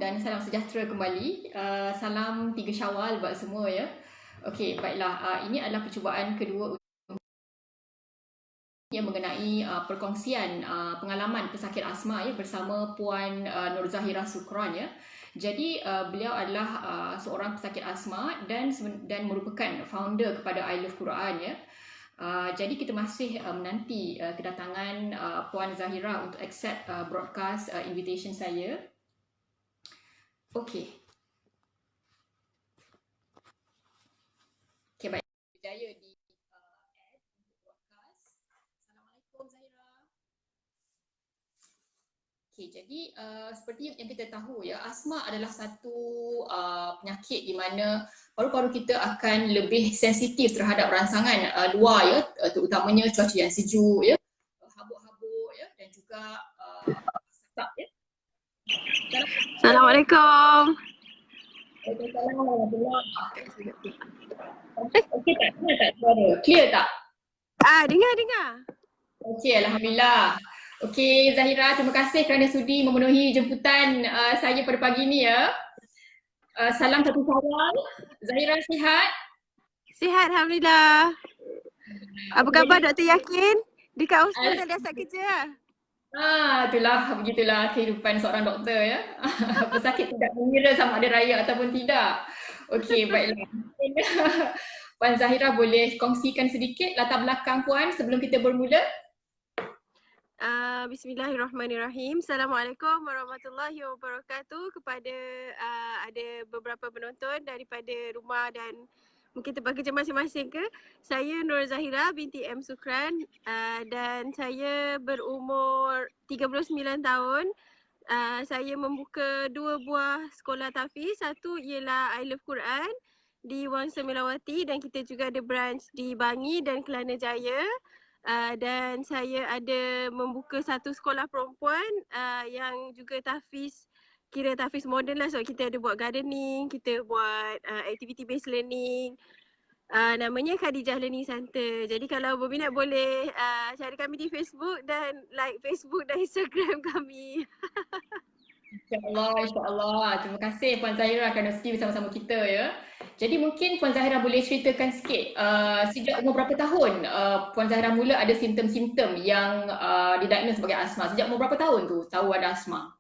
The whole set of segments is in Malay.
dan salam sejahtera kembali. Salam 3 Syawal buat semua ya. Okey, baiklah. Ini adalah percubaan kedua yang mengenai perkongsian pengalaman pesakit asma ya bersama Puan Nur Zahira Sukron ya. Jadi beliau adalah seorang pesakit asma dan merupakan founder kepada I Love Quran ya. Jadi kita masih menanti kedatangan Puan Zahira untuk accept broadcast invitation saya. Okey. Okey, baik. Berjaya di add untuk broadcast. Assalamualaikum Zahira. Okey, jadi seperti yang kita tahu ya, asma adalah satu penyakit di mana paru-paru kita akan lebih sensitif terhadap rangsangan luar ya, terutamanya cuaca yang sejuk ya, habuk-habuk ya dan juga asap ya. Assalamualaikum. Okey tak? Clear tak? Dengar. Okey, Alhamdulillah. Okey, Zahira, terima kasih kerana sudi memenuhi jemputan saya pada pagi ni ya. Salam satu Syawal. Zahira sihat? Sihat, Alhamdulillah. Apa khabar Dr. Yakin? Dekat hospital dah start kerja? Begitulah kehidupan seorang doktor ya. Pesakit tidak mengira sama ada raya ataupun tidak. Okey, baiklah. Puan Zahira boleh kongsikan sedikit latar belakang Puan sebelum kita bermula? Bismillahirrahmanirrahim. Assalamualaikum warahmatullahi wabarakatuh kepada ada beberapa penonton daripada rumah dan mungkin tempat kerja masing-masing ke. Saya Nur Zahira binti M. Sukran dan saya berumur 39 tahun. Saya membuka 2 buah sekolah tahfiz. Satu ialah I Love Quran di Wangsa Melawati dan kita juga ada branch di Bangi dan Kelana Jaya. Dan saya ada membuka satu sekolah perempuan yang juga tahfiz, kira tahfiz moden lah. So kita ada buat gardening, kita buat activity based learning. Namanya Khadijah Learning Center. Jadi kalau berminat boleh cari kami di Facebook dan like Facebook dan Instagram kami. InsyaAllah. Terima kasih Puan Zahira kerana sudi bersama-sama kita ya. Jadi mungkin Puan Zahira boleh ceritakan sikit sejak umur berapa tahun Puan Zahira mula ada simptom-simptom yang didiagnose sebagai asma? Sejak umur berapa tahun tu tahu ada asma?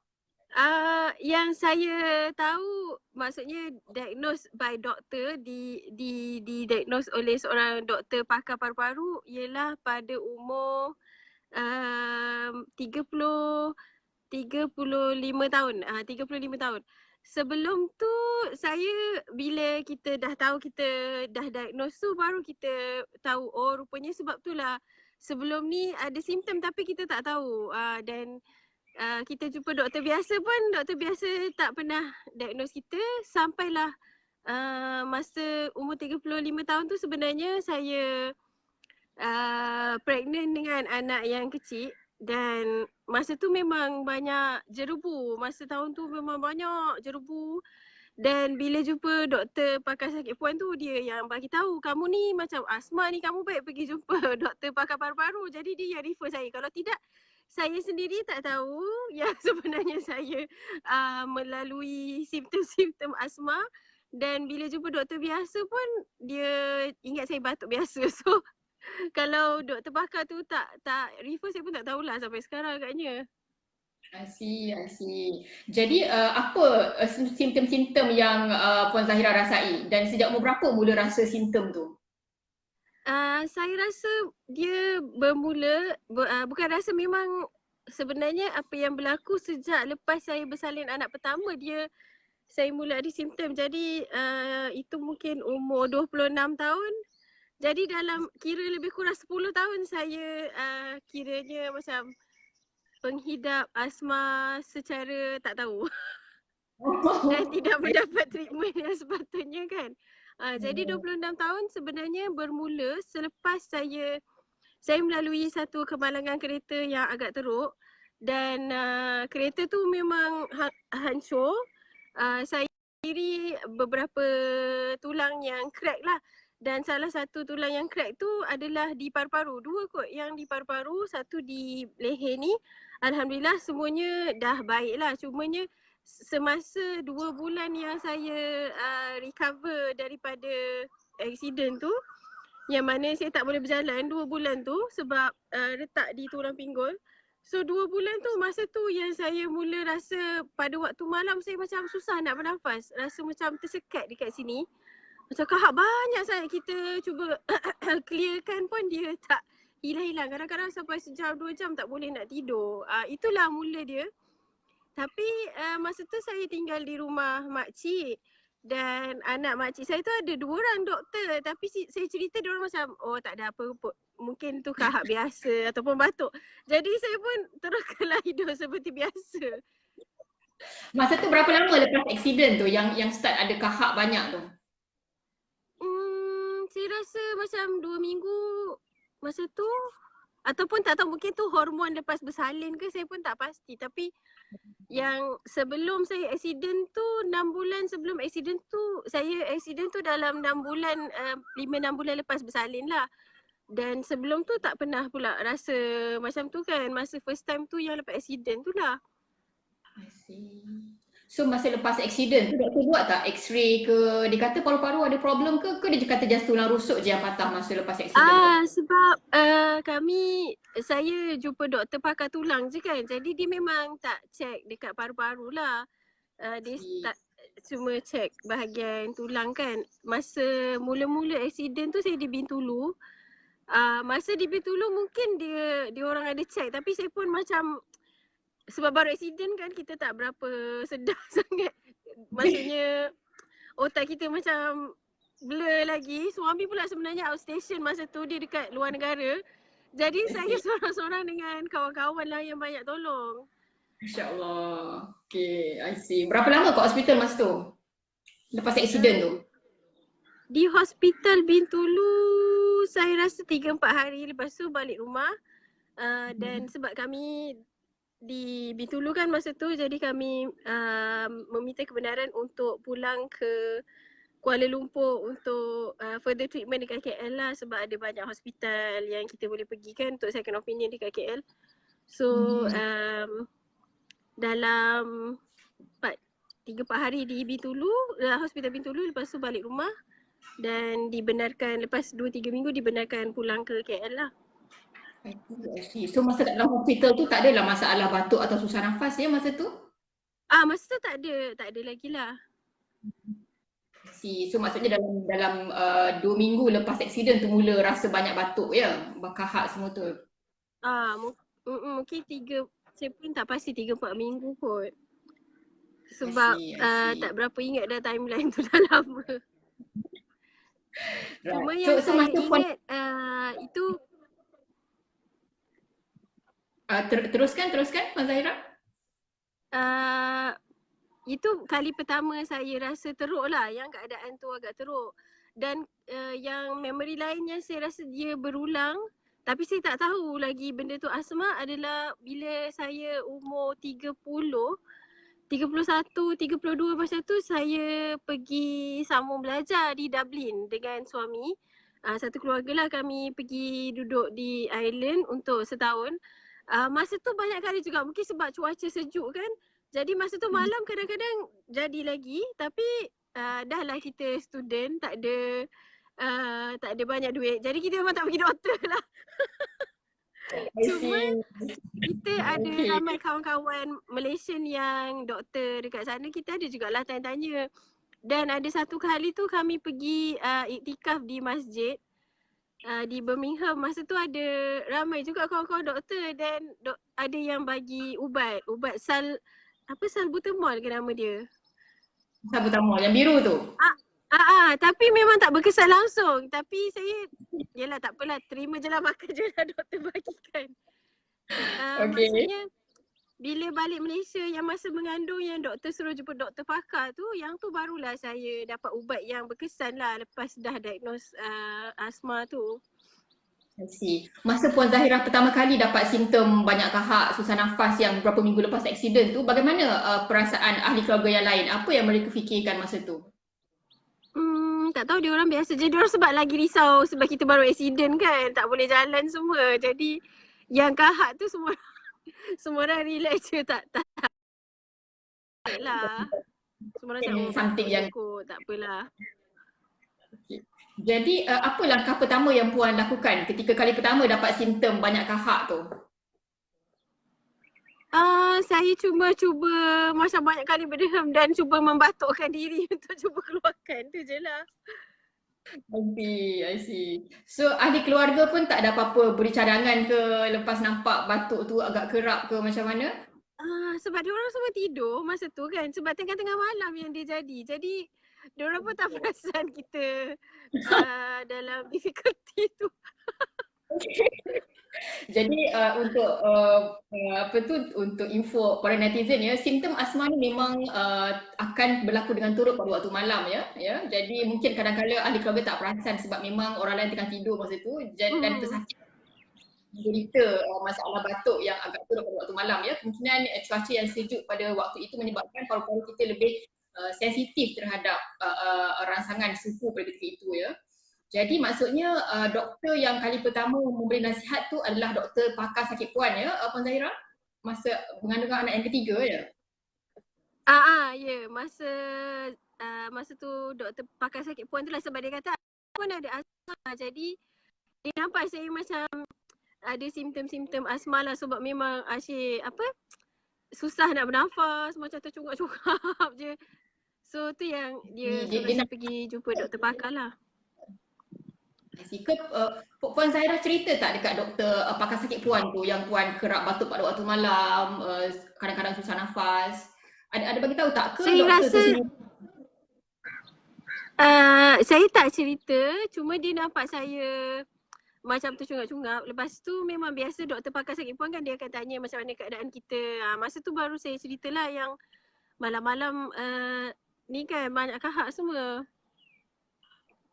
Yang saya tahu maksudnya diagnose by doktor di diagnose oleh seorang doktor pakar paru-paru ialah pada umur 35 tahun. 35 tahun. Sebelum tu saya bila kita dah tahu kita dah diagnose tu baru kita tahu oh rupanya sebab itulah sebelum ni ada simptom tapi kita tak tahu dan kita jumpa doktor biasa pun doktor biasa tak pernah diagnose kita sampailah masa umur 35 tahun tu sebenarnya saya pregnant dengan anak yang kecil dan masa tu memang banyak jerubu. Masa tahun tu memang banyak jerubu. Dan bila jumpa doktor pakar sakit puan tu dia yang bagi tahu kamu ni macam asma ni, kamu baik pergi jumpa doktor pakar paru-paru. Jadi dia yang refer saya. Kalau tidak saya sendiri tak tahu yang sebenarnya saya melalui simptom-simptom asma. Dan bila jumpa doktor biasa pun dia ingat saya batuk biasa. So kalau doktor pakar tu tak refer saya pun tak tahulah sampai sekarang agaknya. I see. Jadi apa simptom-simptom yang Puan Zahira rasai dan sejak umur berapa mula rasa simptom tu? Saya rasa dia bermula bukan rasa, memang sebenarnya apa yang berlaku sejak lepas saya bersalin anak pertama saya mula ada simptom. Jadi itu mungkin umur 26 tahun. Jadi dalam kira lebih kurang 10 tahun saya kiranya macam penghidap asma secara tak tahu dan tidak mendapat treatment yang sepatutnya kan. Jadi 26 tahun sebenarnya bermula selepas saya melalui satu kemalangan kereta yang agak teruk dan kereta tu memang hancur. Saya sendiri beberapa tulang yang crack lah. Dan salah satu tulang yang crack tu adalah di paru-paru. 2 kot yang di paru-paru, satu di leher ni. Alhamdulillah semuanya dah baik lah. Cumanya semasa 2 bulan yang saya recover daripada accident tu, yang mana saya tak boleh berjalan 2 bulan tu sebab retak di tulang pinggul. So 2 bulan tu, masa tu yang saya mula rasa pada waktu malam saya macam susah nak bernafas. Rasa macam tersekat dekat sini. Macam kahak banyak sangat kita cuba clearkan pun dia tak hilang-hilang. Kadang-kadang sampai sejam 2 jam tak boleh nak tidur. Itulah mula dia. Tapi masa tu saya tinggal di rumah makcik dan anak makcik saya tu ada 2 orang doktor, tapi saya cerita dia orang macam oh tak ada apa pun. Mungkin tu kahak biasa ataupun batuk. Jadi saya pun teruskanlah hidup seperti biasa. Masa tu berapa lama lepas accident tu yang start ada kahak banyak tu? Saya rasa macam 2 minggu masa tu, ataupun tak tahu mungkin tu hormon lepas bersalin ke, saya pun tak pasti. Tapi yang sebelum saya accident tu, 6 bulan sebelum accident tu, saya accident tu dalam 6 bulan, 5-6 bulan lepas bersalin lah. Dan sebelum tu tak pernah pula rasa macam tu kan. Masa first time tu yang lepas accident tu lah. I see. So masa lepas accident tu doktor buat tak x-ray ke? Dia kata paru-paru ada problem ke dia kata just tulang rusuk je yang patah masa lepas accident tu? Sebab saya jumpa doktor pakar tulang je kan. Jadi dia memang tak check dekat paru-paru lah. Dia tak cuma check bahagian tulang kan. Masa mula-mula accident tu saya di Bintulu. Masa di Bintulu mungkin dia orang ada check, tapi saya pun macam sebab baru accident kan, kita tak berapa sedar sangat. Maksudnya otak kita macam blur lagi. Suami pula sebenarnya outstation masa tu, dia dekat luar negara. Jadi saya seorang-seorang dengan kawan-kawan lah yang banyak tolong. Masya Allah. Okay, I see. Berapa lama kat hospital masa tu? Lepas accident tu? Di hospital Bintulu saya rasa 3-4 hari, lepas tu balik rumah. Dan sebab kami di Bintulu kan masa tu, jadi kami meminta kebenaran untuk pulang ke Kuala Lumpur untuk further treatment dekat KL lah, sebab ada banyak hospital yang kita boleh pergi kan untuk second opinion dekat KL. So dalam 3-4 hari di Bintulu, hospital Bintulu, lepas tu balik rumah dan dibenarkan lepas 2-3 minggu dibenarkan pulang ke KL lah. So masa kat dalam hospital tu tak adalah masalah batuk atau susah nafas ya masa tu? Masa tu tak ada lagi lah. So maksudnya dalam 2 minggu lepas accident tu mula rasa banyak batuk ya? Kahak semua tu? Mungkin 3, saya pun tak pasti 3-4 minggu kot. Sebab I see. tak berapa ingat dah timeline tu dah lama. Right. Cuma yang saya ingat itu teruskan Puan Zahira. Itu kali pertama saya rasa teruk lah, yang keadaan tu agak teruk. Dan yang memory lainnya saya rasa dia berulang, tapi saya tak tahu lagi benda tu asma adalah bila saya umur 31, 32 macam tu, saya pergi sambung belajar di Dublin dengan suami. Satu keluarga lah kami pergi duduk di Ireland untuk setahun. Masa tu banyak kali juga, mungkin sebab cuaca sejuk kan. Jadi masa tu malam kadang-kadang jadi lagi, tapi dah lah kita student, tak ada banyak duit. Jadi kita memang tak pergi doktor lah. Cuma kita ada ramai kawan-kawan Malaysian yang doktor dekat sana, kita ada jugalah tanya-tanya. Dan ada satu kali tu kami pergi iktikaf di masjid di Birmingham. Masa tu ada ramai juga kawan-kawan doktor dan ada yang bagi ubat salbutamol ke nama dia? Salbutamol yang biru tu? Tapi memang tak berkesan langsung. Tapi saya, yelah tak apalah, terima je lah, makan je lah doktor bagikan. Maksudnya bila balik Malaysia yang masa mengandung, yang doktor suruh jumpa doktor pakar tu, yang tu barulah saya dapat ubat yang berkesan lah lepas dah diagnose asma tu. I see. Masa Puan Zahira pertama kali dapat simptom banyak kahak, susah nafas yang beberapa minggu lepas accident tu, bagaimana perasaan ahli keluarga yang lain? Apa yang mereka fikirkan masa tu? Tak tahu, dia orang biasa je. Dia orang sebab lagi risau sebab kita baru accident kan, tak boleh jalan semua. Jadi yang kahak tu semua orang relax je, tak lah. Semua orang cakap, oh Something patutnya yang kot, tak apalah. okay. Jadi apa langkah pertama yang Puan lakukan ketika kali pertama dapat simptom banyak kahak tu? Saya cuba macam banyak kali berdiam dan cuba membatukkan diri untuk cuba keluarkan. Tu je lah. I see. So ahli keluarga pun tak ada apa-apa beri cadangan ke lepas nampak batuk tu agak kerap ke macam mana? Sebab dia orang semua tidur masa tu kan. Sebab tengah-tengah malam yang dia jadi. Jadi dia orang pun tak perasan kita dalam difficulty tu. Jadi untuk apa tu untuk info para netizen ya, simptom asma ni memang akan berlaku dengan turut pada waktu malam ya. Jadi mungkin kadang-kadang ahli keluarga tak perasan sebab memang orang lain tengah tidur masa tu dan pesakit menderita masalah batuk yang agak turut pada waktu malam ya. Kemungkinan cuaca yang sejuk pada waktu itu menyebabkan paru-paru kita lebih sensitif terhadap rangsangan suhu pada ketika itu ya. Jadi maksudnya doktor yang kali pertama memberi nasihat tu adalah doktor pakar sakit puan ya, Puan Zahira? Masa mengandungkan anak yang ketiga ya? Ya. Masa tu doktor pakar sakit puan tu lah sebab dia kata pun ada asma. Jadi dia nampak saya macam ada simptom-simptom asma lah sebab memang asyik susah nak bernafas, macam tercungap-cungap je. So tu yang dia suruh saya pergi jumpa doktor pakar lah. Puan Zahira cerita tak dekat doktor pakar sakit puan tu yang puan kerap batuk pada waktu malam, kadang-kadang susah nafas. Ada bagi tahu tak ke saya doktor rasa, tu sendiri? Saya tak cerita, cuma dia nampak saya macam tercungap-cungap. Lepas tu memang biasa doktor pakar sakit puan kan dia akan tanya macam mana keadaan kita. Masa tu baru saya ceritalah yang malam-malam ni kan banyak kahak semua.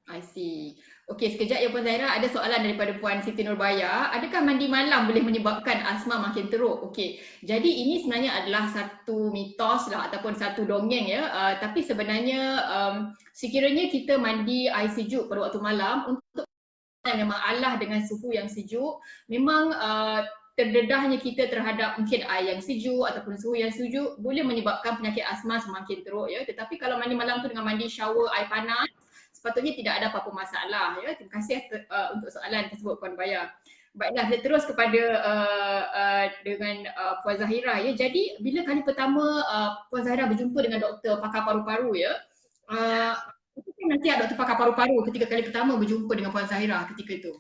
I see. Okey, sekejap ya Puan Zahira, ada soalan daripada Puan Siti Nurbaya. Adakah mandi malam boleh menyebabkan asma makin teruk? Okey, jadi ini sebenarnya adalah satu mitos lah ataupun satu dongeng ya. Tapi sebenarnya sekiranya kita mandi air sejuk pada waktu malam untuk yang memang Allah dengan suhu yang sejuk, memang terdedahnya kita terhadap mungkin air yang sejuk ataupun suhu yang sejuk boleh menyebabkan penyakit asma semakin teruk ya. Tetapi kalau mandi malam tu dengan mandi shower air panas, sepatutnya tidak ada apa-apa masalah ya. Terima kasih untuk soalan tersebut Puan Baya. Baiklah, kita terus kepada dengan Puan Zahira ya. Jadi bila kali pertama Puan Zahira berjumpa dengan doktor pakar paru-paru ya, nasihat doktor pakar paru-paru ketika kali pertama berjumpa dengan Puan Zahira ketika itu?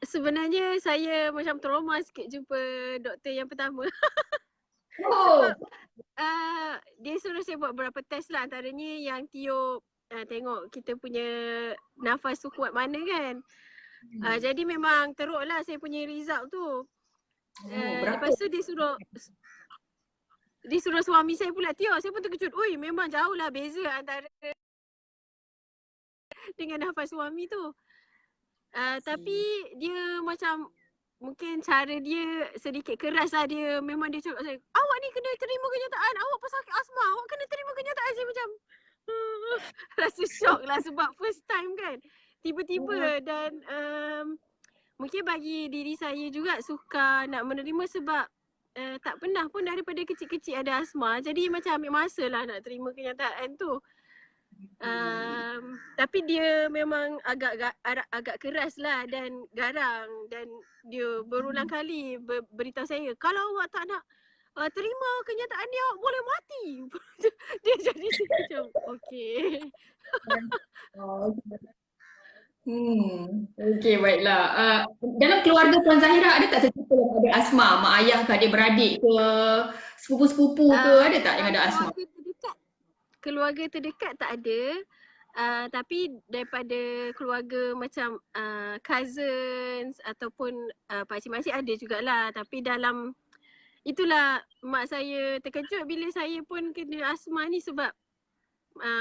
Sebenarnya saya macam trauma sikit jumpa doktor yang pertama. Oh. Sebab dia suruh saya buat beberapa test lah, antaranya yang tiup tengok kita punya nafas tu kuat mana kan. Jadi memang teruk lah saya punya result tu. Lepas tu dia suruh suami saya pula tiup. Saya pun terkejut. Ui, memang jauh lah beza antara dengan nafas suami tu. Tapi dia macam mungkin cara dia sedikit keras lah. Dia memang dia cakap saya, awak ni kena terima kenyataan, awak pesakit asma, awak kena terima kenyataan. Saya macam rasa shock lah sebab first time kan. Tiba-tiba dan mungkin bagi diri saya juga suka nak menerima sebab tak pernah pun daripada kecil-kecil ada asma. Jadi macam ambil masa lah nak terima kenyataan tu. Tapi dia memang agak keras lah dan garang, dan dia berulang kali beritahu saya kalau awak tak nak terima kenyataan dia, awak boleh mati. Dia jadi macam okey. Okey, baiklah. Dalam keluarga Puan Zahira ada tak sesiapa yang ada asma? Mak ayah ke, adik-beradik ke, sepupu-sepupu ke, ada tak yang ada asma? Keluarga terdekat tak ada. Tapi daripada keluarga macam cousins ataupun pakcik-makcik ada jugalah. Tapi dalam itulah mak saya terkejut bila saya pun kena asma ni sebab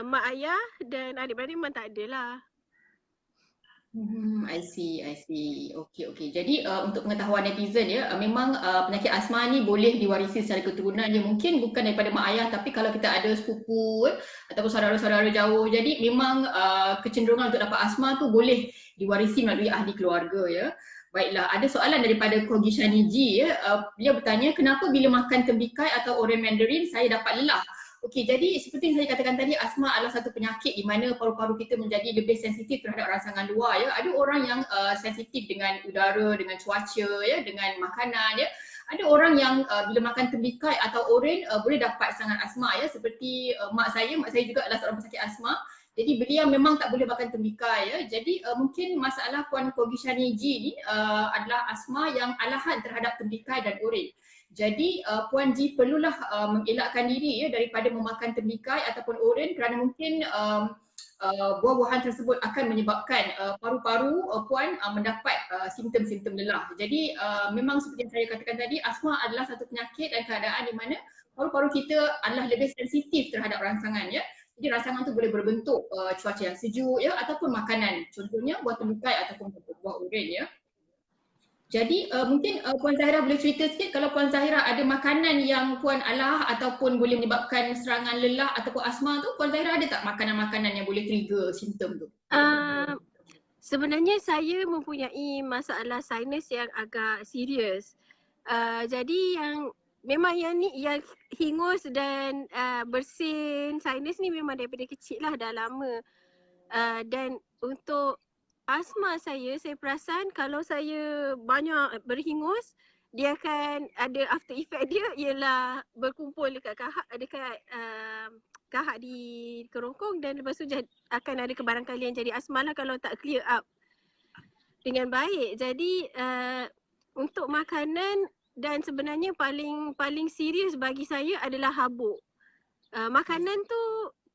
mak ayah dan adik-beradik memang tak ada lah. I see. Okey. Jadi untuk pengetahuan netizen ya, memang penyakit asma ni boleh diwarisi secara keturunan. Ya, mungkin bukan daripada mak ayah, tapi kalau kita ada sepupu ataupun saudara-saudara jauh, jadi memang kecenderungan untuk dapat asma tu boleh diwarisi melalui ahli keluarga ya. Baiklah, ada soalan daripada Kogi Shaniji ya. Dia bertanya kenapa bila makan tembikar atau oren mandarin saya dapat lelah? Okey, jadi seperti yang saya katakan tadi, asma adalah satu penyakit di mana paru-paru kita menjadi lebih sensitif terhadap rangsangan luar ya. Ada orang yang sensitif dengan udara, dengan cuaca ya, dengan makanan ya. Ada orang yang bila makan tembikar atau oren boleh dapat sangat asma ya, seperti mak saya juga adalah seorang pesakit asma. Jadi beliau memang tak boleh makan tembikar ya. Jadi mungkin masalah Puan Kogishani G ni adalah asma yang alahan terhadap tembikar dan oren. Jadi Puan G perlulah mengelakkan diri ya daripada memakan tembikar ataupun oren kerana mungkin buah-buahan tersebut akan menyebabkan paru-paru Puan mendapat simptom-simptom lelah. Jadi memang seperti yang saya katakan tadi, asma adalah satu penyakit dan keadaan di mana paru-paru kita adalah lebih sensitif terhadap rangsangan ya. Jadi rangsangan tu boleh berbentuk cuaca yang sejuk ya ataupun makanan. Contohnya buah tembikar ataupun buah oren ya. Jadi mungkin Puan Zahira boleh cerita sikit kalau Puan Zahira ada makanan yang Puan alah ataupun boleh menyebabkan serangan lelah ataupun asma tu, Puan Zahira ada tak makanan-makanan yang boleh trigger simptom tu? Sebenarnya saya mempunyai masalah sinus yang agak serius. Jadi memang yang ni yang hingus dan bersin sinus ni memang daripada kecil lah, dah lama. Dan untuk asma saya perasan kalau saya banyak berhingus, dia akan ada after effect dia ialah berkumpul dekat kahak di kerongkong dan lepas tu akan ada kebarangkalian jadi asma lah kalau tak clear up dengan baik. Jadi untuk makanan dan sebenarnya paling serius bagi saya adalah habuk. Makanan tu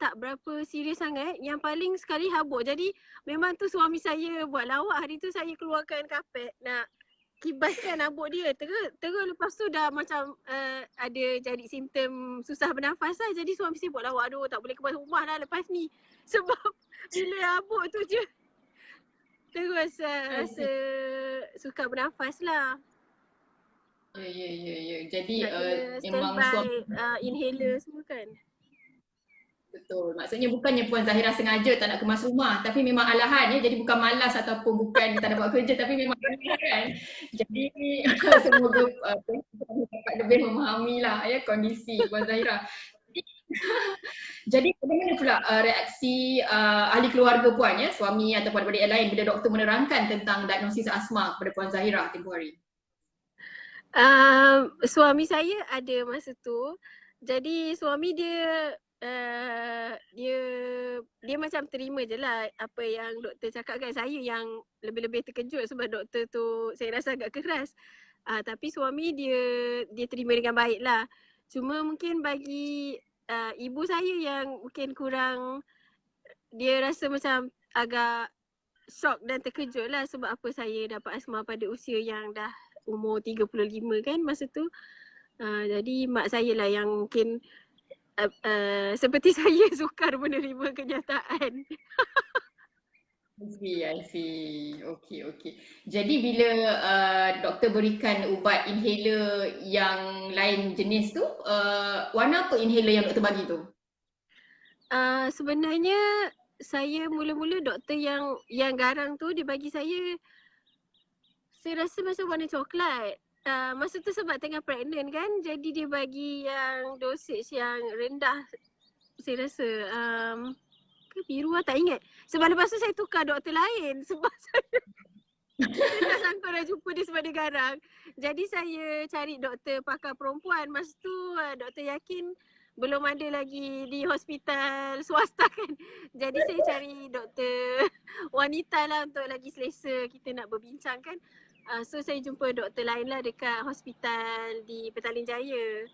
tak berapa serius sangat, yang paling sekali habuk. Jadi memang tu suami saya buat lawak, hari tu saya keluarkan kapet nak kibaskan habuk dia. Terus lepas tu dah macam ada jadi simptom susah bernafas lah. Jadi suami saya buat lawak, aduh tak boleh kemas rumah lah lepas ni. Sebab bila habuk tu je terus rasa sukar bernafas lah. Ya. Jadi memang inhaler semua kan. Betul. Maksudnya bukannya Puan Zahira sengaja tak nak kemas rumah, tapi memang alahan ya. Jadi bukan malas ataupun bukan tak nak buat kerja, tapi memang alahan kan. Jadi semoga dapat lebih memahami lah ya kondisi Puan Zahira. Jadi bagaimana pula reaksi ahli keluarga Puan ya, suami ataupun adik-adik yang lain bila doktor menerangkan tentang diagnosis asma kepada Puan Zahira tempoh hari? Suami saya ada masa tu. Jadi suami dia dia macam terima je lah apa yang doktor cakap kan. Saya yang lebih-lebih terkejut sebab doktor tu saya rasa agak keras. Tapi suami dia terima dengan baik lah. Cuma mungkin bagi ibu saya yang mungkin kurang, dia rasa macam agak shock dan terkejut lah sebab apa saya dapat asma pada usia yang dah umur 35 kan masa tu. Jadi mak saya lah yang mungkin seperti saya sukar menerima kenyataan. I see. Okay. Jadi bila doktor berikan ubat inhaler yang lain jenis tu, warna apa inhaler yang doktor bagi tu? Sebenarnya saya mula-mula doktor yang garang tu dia bagi saya rasa macam warna coklat. Masa tu sebab tengah pregnant kan, jadi dia bagi yang dosage yang rendah. Saya rasa ke biru lah, tak ingat. Sebab lepas tu saya tukar doktor lain sebab saya tak sangka dah jumpa dia sebab dia garang. Jadi saya cari doktor pakar perempuan. Masa tu doktor yakin belum ada lagi di hospital swasta kan. Jadi saya cari doktor wanita lah untuk lagi selesa kita nak berbincang kan. So saya jumpa doktor lain lah dekat hospital di Petaling Jaya.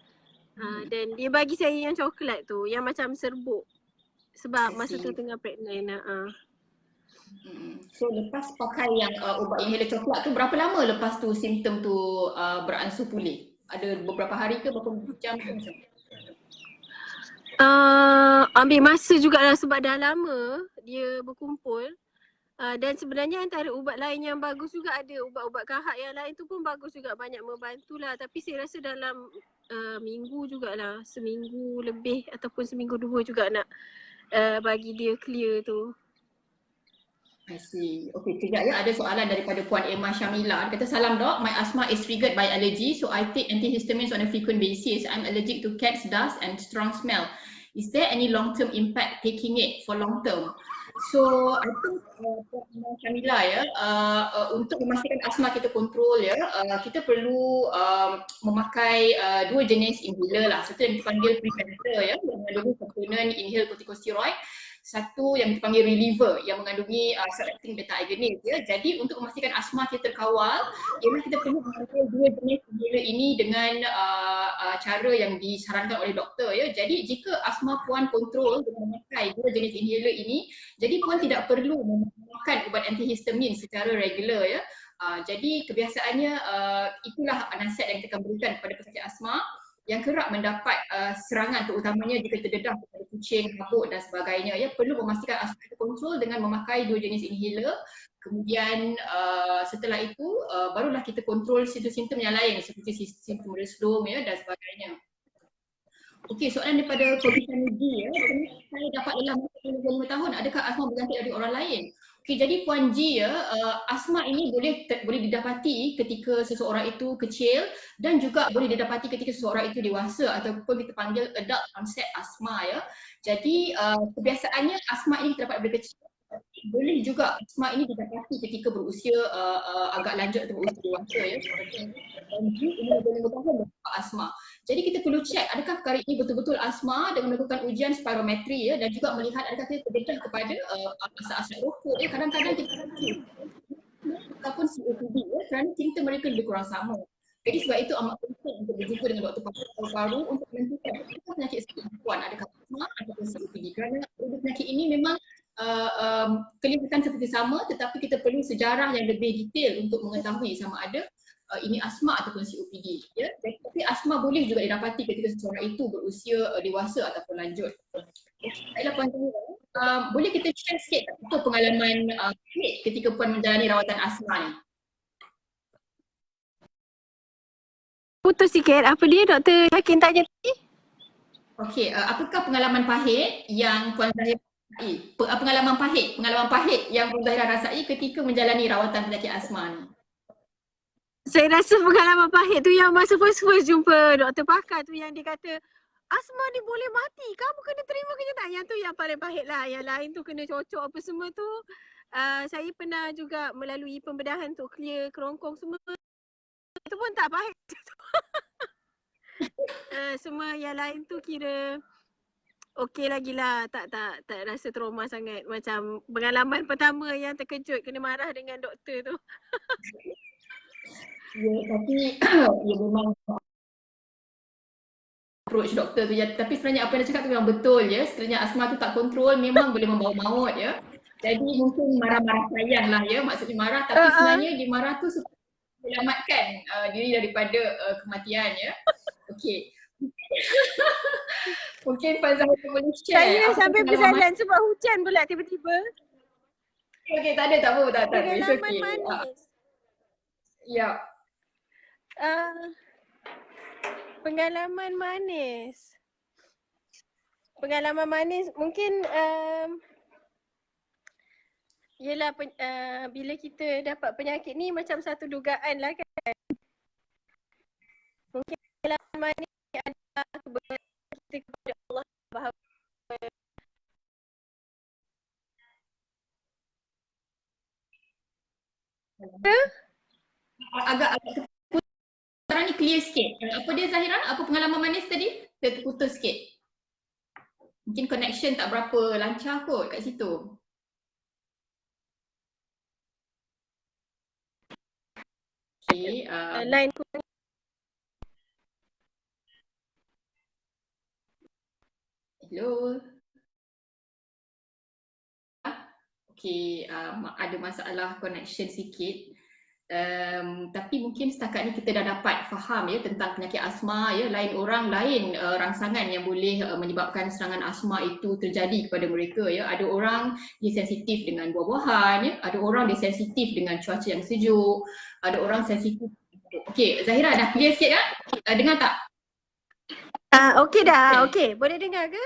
Dan dia bagi saya yang coklat tu, yang macam serbuk. Sebab masa tu tengah pregnant. So lepas pakai yang ubat inhaler coklat tu, berapa lama lepas tu simptom tu beransur pulih? Ada beberapa hari ke berapa jam ke macam? Ambil masa jugalah sebab dah lama dia berkumpul. Dan sebenarnya antara ubat lain yang bagus juga ada. Ubat-ubat kahak yang lain tu pun bagus juga, banyak membantulah. Tapi saya rasa dalam minggu jugalah, seminggu lebih ataupun seminggu 2 juga nak bagi dia clear tu. I see. Okay, kejap ya. Ada soalan daripada Puan Emma Syamila. Dia kata, salam dok, my asthma is triggered by allergy. So I take antihistamines on a frequent basis. I'm allergic to cats, dust and strong smell. Is there any long-term impact taking it for long-term? So I think Puan Emma Syamila ya, untuk memastikan asma kita kontrol ya, kita perlu memakai dua jenis inhaler lah. Satu yang dipanggil preventer ya, yang mengandungi komponen inhale corticosteroid. Satu yang dipanggil reliever yang mengandungi short-acting beta-agonist ya. Jadi untuk memastikan asma kita terkawal, ialah kita perlu memakai dua jenis inhaler ini dengan cara yang disarankan oleh doktor ya. Jadi jika asma puan kontrol dengan memakai dua jenis inhaler ini, jadi puan tidak perlu memakan ubat antihistamin secara regular ya. Jadi kebiasaannya itulah nasihat yang kita akan berikan kepada pesakit asma yang kerap mendapat serangan, terutamanya jika terdedah kepada kucing, kabut dan sebagainya ya, perlu memastikan asma kita kontrol dengan memakai dua jenis inhaler. Kemudian setelah itu barulah kita kontrol simptom-simptom yang lain seperti simptom resdom ya dan sebagainya. Okey, soalan daripada Kobi Sanuji ya, saya dapat dalam masa 25 tahun, adakah asma berganti dari orang lain? Okey, jadi Puan G ya, asma ini boleh didapati ketika seseorang itu kecil dan juga boleh didapati ketika seseorang itu dewasa ataupun kita panggil adult onset asma ya. Jadi kebiasaannya asma ini terdapat dari kecil. Boleh juga asma ini didapati ketika berusia agak lanjut atau berusia dewasa ya. Dan umur 25 tahun berdapat asma. Jadi kita perlu cek adakah perkara ini betul-betul asma dengan melakukan ujian spirometri ya, dan juga melihat adakah kita terdedah kepada asap-asap rokok ya. Kadang-kadang kita ataupun COPD ya, kerana simptom mereka lebih kurang sama. Jadi sebab itu amat penting untuk berjumpa dengan doktor paru-paru untuk menentukan apakah penyakit sakit puan adakah asma ataupun COPD, kerana penyakit ini memang kelihatan seperti sama tetapi kita perlu sejarah yang lebih detail untuk mengetahui sama ada ini asma ataupun COPD ya. Tapi asma boleh juga didapati ketika seseorang itu berusia dewasa ataupun lanjut. Baiklah Puan Jamila, boleh kita share sikit apa pengalaman ketika Puan menjalani rawatan asma ni? Putus sikit, apa dia Dr. Yakin tanya tadi? Okey, apakah pengalaman pahit yang Puan Zahira rasai? Pengalaman pahit yang Puan Zahira rasai ketika menjalani rawatan penyakit asma ni? Saya rasa pengalaman pahit tu yang masa first jumpa doktor pakar tu yang dia kata asma ni boleh mati, kamu kena terima kenyataan. Yang tu yang paling pahit lah, yang lain tu kena cocok apa semua tu. Saya pernah juga melalui pembedahan untuk clear kerongkong semua. Itu pun tak pahit. Semua yang lain tu kira okey lagi lah, tak rasa trauma sangat. Macam pengalaman pertama yang terkejut kena marah dengan doktor tu. Ya, tapi ya memang approach doktor tu ya. Tapi sebenarnya apa yang dia cakap tu memang betul ya. Sekiranya asma tu tak kontrol memang boleh membawa maut ya. Jadi mungkin marah-marah sayang lah ya. Maksudnya marah tapi sebenarnya dia marah tu supaya selamatkan diri daripada kematian ya. Okey. Mungkin Puan Zahira boleh share. Saya sampai berjalan sebab hujan pula tiba-tiba. Okey, tak apa. Pengalaman manis. Ya. Pengalaman manis mungkin yelah bila kita dapat penyakit ni macam satu dugaan lah kan. Mungkin pengalaman manis adalah kebenaran kita kepada Allah bahawa agak sekarang ni clear sikit. Apa dia Zahira? Apa pengalaman manis tadi? Terputus sikit. Mungkin connection tak berapa lancar kot kat situ. Okay. Line hello. Okay, ada masalah connection sikit. Tapi mungkin setakat ni kita dah dapat faham ya tentang penyakit asma ya. Lain orang, lain rangsangan yang boleh menyebabkan serangan asma itu terjadi kepada mereka ya. Ada orang dia sensitif dengan buah-buahan ya. Ada orang dia sensitif dengan cuaca yang sejuk. Ada orang sensitif. Okey, Zahira dah clear sikit kan? Dengar tak? okey dah, okey. Boleh dengar ke?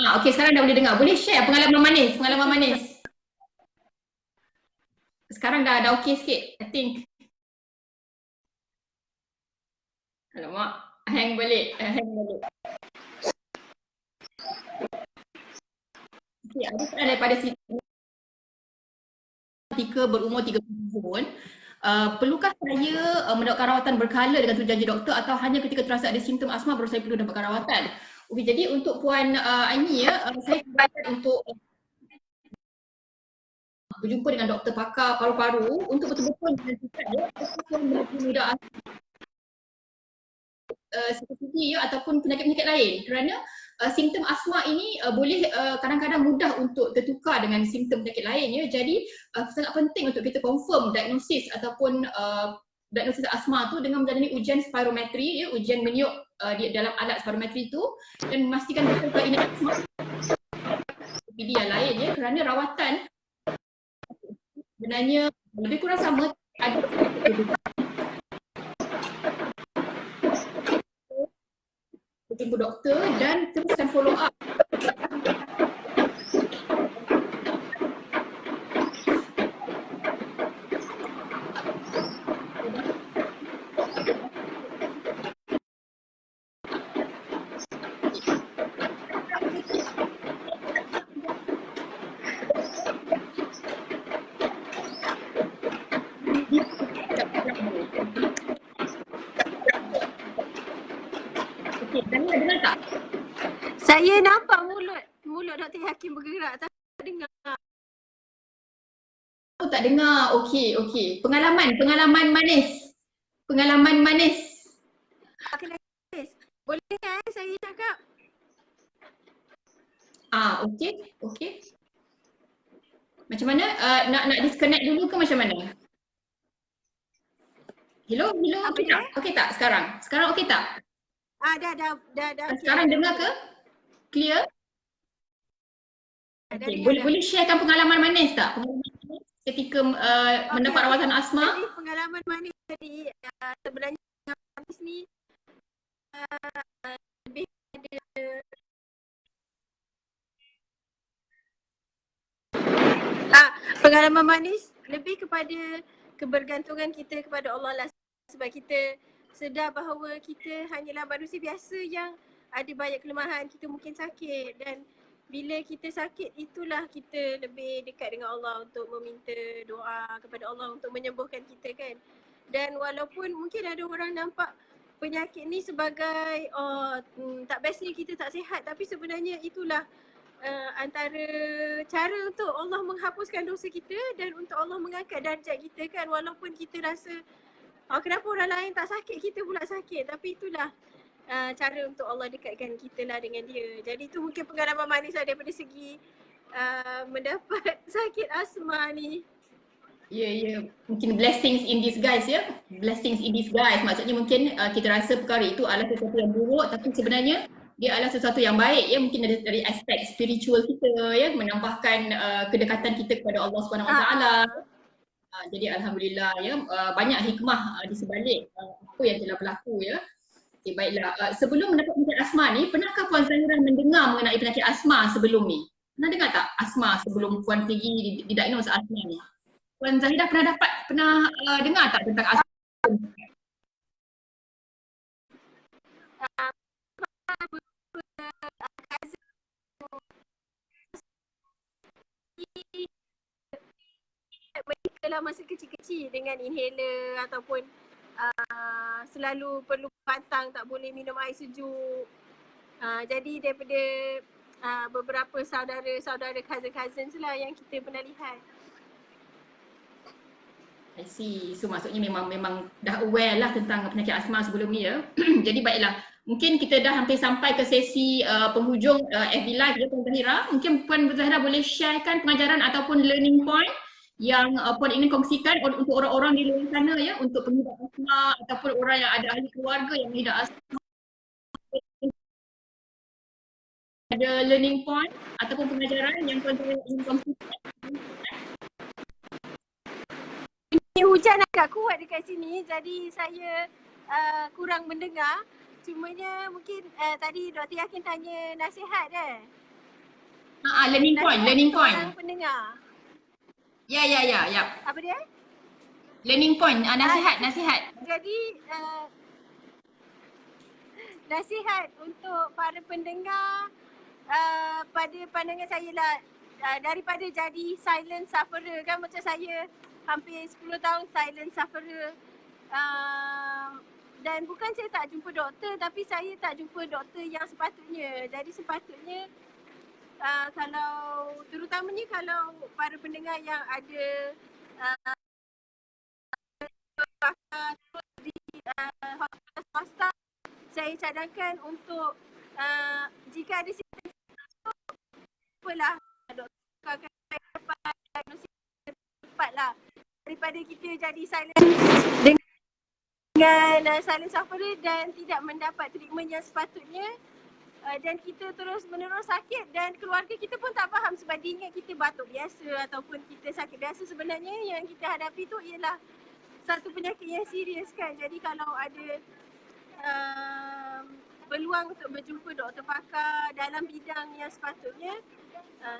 Okey, sekarang dah boleh dengar. Boleh share pengalaman manis, pengalaman manis. Sekarang dah okey sikit, I think. Alamak, hang balik. Okey, ada soalan daripada ketika berumur 30 tahun. Perlukah saya mendapatkan rawatan berkala dengan janji doktor atau hanya ketika terasa ada simptom asma baru saya perlu dapatkan rawatan? Okey, jadi untuk Puan Aini ya, saya sarankan untuk berjumpa dengan doktor pakar paru-paru untuk betul-betul menentukan ya apakah mengidap COPD ya ataupun penyakit-penyakit lain, kerana simptom asma ini boleh kadang-kadang mudah untuk tertukar dengan simptom penyakit lain ya. Jadi sangat penting untuk kita confirm diagnosis ataupun diagnosis asma tu dengan menjalani ujian spirometri ya, ujian meniup di dalam alat spirometri itu, dan memastikan betul ini asma COPD yang lain ya, kerana rawatan sebenarnya lebih kurang sama, ada berjumpa doktor dan teruskan follow up. Okey, dengar tak? Saya nampak mulut Dr. Hakim bergerak, tak dengar. Tak dengar. Okey. Pengalaman manis. Pengalaman manis. Boleh kan saya cakap? Okey. Macam mana? Nak disconnect dulu ke macam mana? Hello, okey tak? Okey tak sekarang? Sekarang okey tak? Dah. Sekarang dengar ke? Clear? Okay. Boleh sharekan pengalaman manis tak? Pengalaman manis ketika mendapat rawatan asma? Jadi pengalaman manis tadi sebenarnya manis ni lebih pengalaman manis lebih kepada kebergantungan kita kepada Allah lah, sebab kita sedar bahawa kita hanyalah manusia biasa yang ada banyak kelemahan, kita mungkin sakit, dan bila kita sakit itulah kita lebih dekat dengan Allah untuk meminta doa kepada Allah untuk menyembuhkan kita kan. Dan walaupun mungkin ada orang nampak penyakit ni sebagai tak bestnya kita tak sihat, tapi sebenarnya itulah antara cara untuk Allah menghapuskan dosa kita dan untuk Allah mengangkat darjat kita kan. Walaupun kita rasa kenapa orang lain tak sakit, kita pula sakit, tapi itulah cara untuk Allah dekatkan kita lah dengan dia. Jadi itu mungkin pengalaman manis lah daripada segi mendapat sakit asma ni. Ya. Mungkin blessings in disguise ya. Blessings in disguise. Maksudnya mungkin kita rasa perkara itu adalah sesuatu yang buruk, tapi sebenarnya dia adalah sesuatu yang baik ya. Mungkin dari aspek spiritual kita ya, menambahkan kedekatan kita kepada Allah SWT. Jadi alhamdulillah ya, banyak hikmah di sebalik apa yang telah berlaku ya. Okay, baiklah. Sebelum mendapat penyakit asma ni, pernahkah Puan Zahira mendengar mengenai penyakit asma sebelum ni? Pernah dengar tak asma sebelum Puan pergi didiagnose asma ni? Puan Zahira pernah dengar tak tentang asma? Mereka lah masa kecil-kecil dengan inhaler ataupun selalu perlu pantang, tak boleh minum air sejuk. Jadi daripada beberapa saudara-saudara, cousin-cousins lah yang kita pernah lihat. I see. So maksudnya memang dah aware lah tentang penyakit asma sebelum ni ya. Jadi baiklah. Mungkin kita dah hampir sampai ke sesi penghujung FB Live ya Puan Zahira. Mungkin Puan Zahira boleh sharekan pengajaran ataupun learning point yang Puan ingin kongsikan untuk orang-orang di luar sana ya, untuk pengidap asma ataupun orang yang ada ahli keluarga yang mengidap asma. Ada learning point ataupun pengajaran yang Puan Zahira ingin kongsikan? Hujan agak kuat dekat sini, jadi saya kurang mendengar. Cumanya mungkin tadi Dr. Yakin tanya nasihat kan? Learning point, Nasihat learning untuk point. orang pendengar. Ya. Apa dia? Learning point, nasihat. Jadi nasihat untuk para pendengar pada pandangan saya lah, daripada jadi silent sufferer kan, macam saya hampir 10 tahun silent sufferer, dan bukan saya tak jumpa doktor, tapi saya tak jumpa doktor yang sepatutnya. Jadi sepatutnya kalau terutamanya kalau para pendengar yang ada di hospital swasta, saya cadangkan untuk jika ada simptom, apalah doktor akan dapat diagnosis cepat lah, daripada kita jadi silent dengan silent sufferer dan tidak mendapat treatment yang sepatutnya, dan kita terus menerus sakit dan keluarga kita pun tak faham sebab dia ingat kita batuk biasa ataupun kita sakit biasa. Sebenarnya yang kita hadapi tu ialah satu penyakit yang serius kan. Jadi kalau ada peluang untuk berjumpa doktor pakar dalam bidang yang sepatutnya,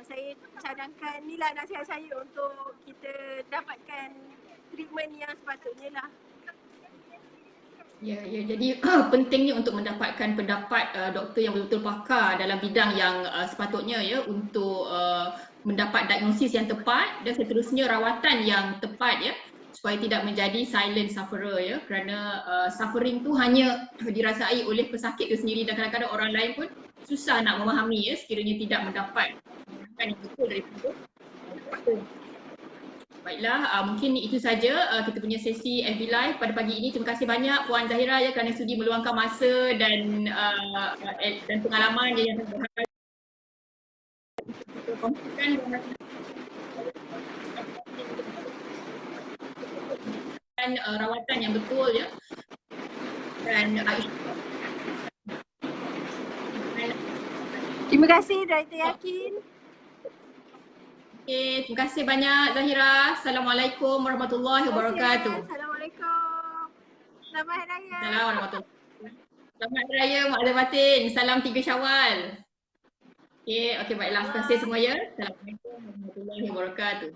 saya cadangkan inilah nasihat saya untuk kita dapatkan treatment yang sepatutnya lah. Ya, jadi pentingnya untuk mendapatkan pendapat doktor yang betul-betul pakar dalam bidang yang sepatutnya ya, untuk mendapat diagnosis yang tepat dan seterusnya rawatan yang tepat ya, supaya tidak menjadi silent sufferer ya, kerana suffering tu hanya dirasai oleh pesakit itu sendiri dan kadang-kadang orang lain pun susah nak memahami ya, sekiranya tidak mendapat yang betul daripada doktor. Baiklah, mungkin itu saja kita punya sesi FB Live pada pagi ini. Terima kasih banyak Puan Zahira ya kerana sudi meluangkan masa dan pengalaman yang berharga kita kongsikan dan rawatan yang betul ya. Dan terima kasih Dr. Yakin. Okay, terima kasih banyak Zahira. Assalamualaikum warahmatullahi wabarakatuh. Assalamualaikum. Selamat Hari Raya. Assalamualaikum warahmatullahi wabarakatuh. Selamat Hari Raya Mak Azhar Batin. Salam 3 Syawal. Okay, baiklah. Terima kasih semua ya. Assalamualaikum warahmatullahi wabarakatuh.